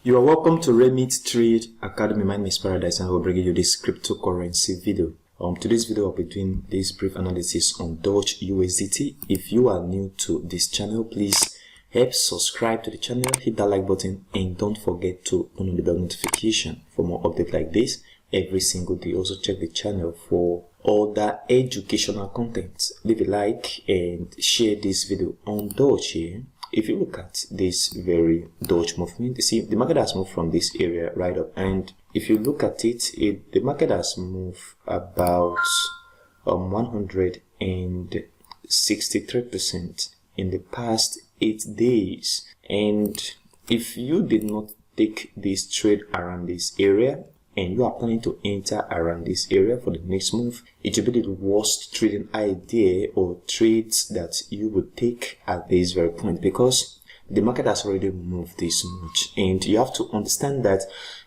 You are welcome to Remit Trade Academy. My name is Paradise and I will bring you this cryptocurrency video. Today's video I'll be doing this brief analysis on Dogeusdt. If you are new to this channel, please help subscribe to the channel, hit that like button, and don't forget to turn on the bell notification for more updates like this every single day. Also check the channel for other educational content. Leave a like and share this video on Doge here. If you look at this very Doge movement, you see the market has moved from this area right up, and if you look at it, the market has moved about 163% in the past 8 days. And if you did not take this trade around this area and you are planning to enter around this area for the next move, it will be the worst trading idea or trades that you would take at this very point, because the market has already moved this much, and you have to understand that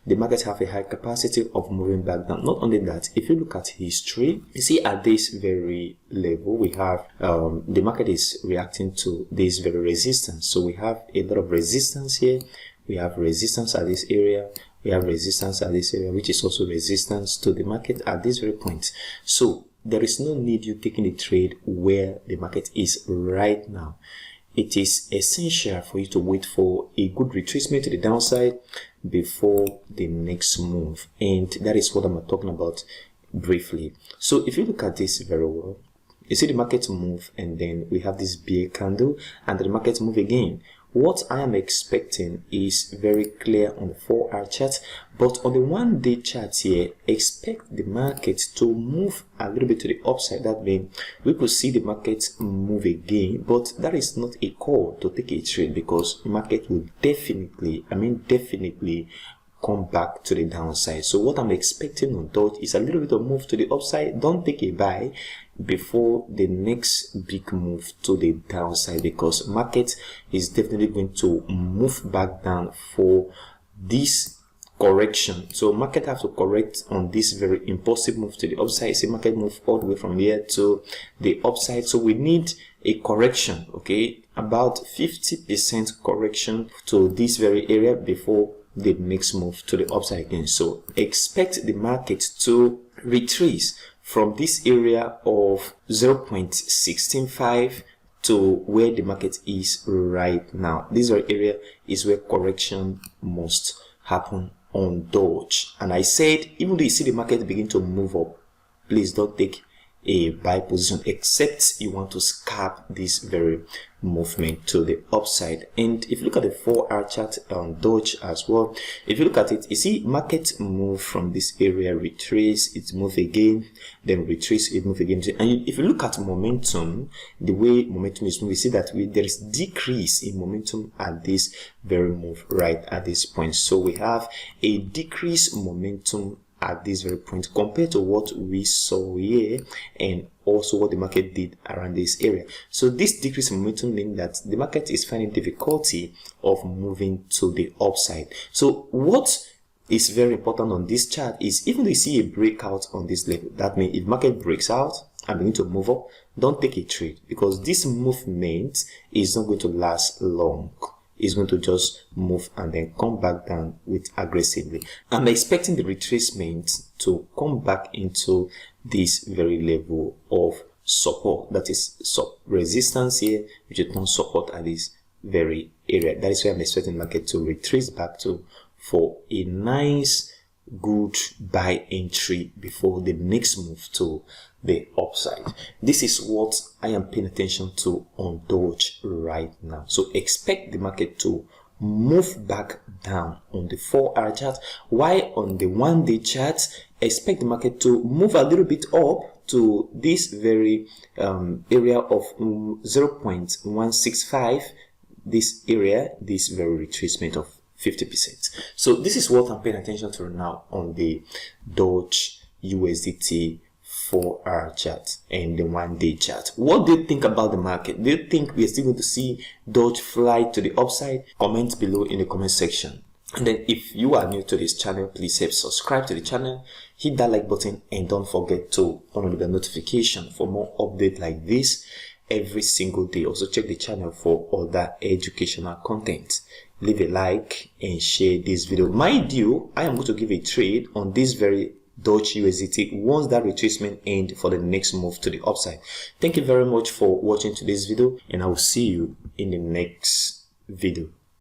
the market have a high capacity of moving back down. Not only that, if you look at history, you see at this very level we have the market is reacting to this very resistance. So we have a lot of resistance here. We have resistance at this area. We have resistance at this area, which is also resistance to the market at this very point. So there is no need you taking a trade where the market is right now. It is essential for you to wait for a good retracement to the downside before the next move. And that is what I'm talking about briefly. So if you look at this very well, you see the market move, and then we have this bear candle, and the market move again. What I am expecting is very clear on the 4-hour chart, but on the 1-day chart here, expect the market to move a little bit to the upside. That means we could see the market move again, but that is not a call to take a trade, because the market will definitely come back to the downside. So what I'm expecting on Doge is a little bit of move to the upside. Don't take a buy before the next big move to the downside, because market is definitely going to move back down for this correction. So market have to correct on this very impulsive move to the upside. See, market move all the way from here to the upside. So we need a correction, okay, about 50% correction to this very area before the next move to the upside again. So expect the market to retrace from this area of 0.165 to where the market is right now. This area is where correction must happen on Doge. And I said, even though you see the market begin to move up, please don't take a buy position except you want to scalp this very movement to the upside. And if you look at the 4-hour chart on Doge as well, if you look at it, you see market move from this area, retrace, it move again, then retrace, it move again. And if you look at momentum, the way momentum is moving, you see that there is decrease in momentum at this very move right at this point. So we have a decreased momentum at this very point compared to what we saw here, and also what the market did around this area. So this decrease in momentum means that the market is finding difficulty of moving to the upside. So what is very important on this chart is, even if you see a breakout on this level, that means if market breaks out and begin to move up, don't take a trade, because this movement is not going to last long. Is going to just move and then come back down with aggressively. I'm expecting the retracement to come back into this very level of support, that is resistance here, which is not support at this very area. That is why I'm expecting the market to retrace back to for a nice good buy entry before the next move to the upside. This is what I am paying attention to on Doge right now. So expect the market to move back down on the 4-hour chart, while on the 1-day chart, expect the market to move a little bit up to this very area of 0.165, this area, this very retracement of 50%. So this is what I'm paying attention to now on the Dogeusdt 4-hour chart and the 1-day chart. What do you think about the market? Do you think we are still going to see Doge fly to the upside? Comment below in the comment section. And then if you are new to this channel, please help subscribe to the channel, hit that like button, and don't forget to turn on the notification for more updates like this every single day. Also check the channel for other educational content. leave a like and share this video. Mind you, I am going to give a trade on this very Doge USDT once that retracement ends for the next move to the upside. Thank you very much for watching today's video, and I will see you in the next video.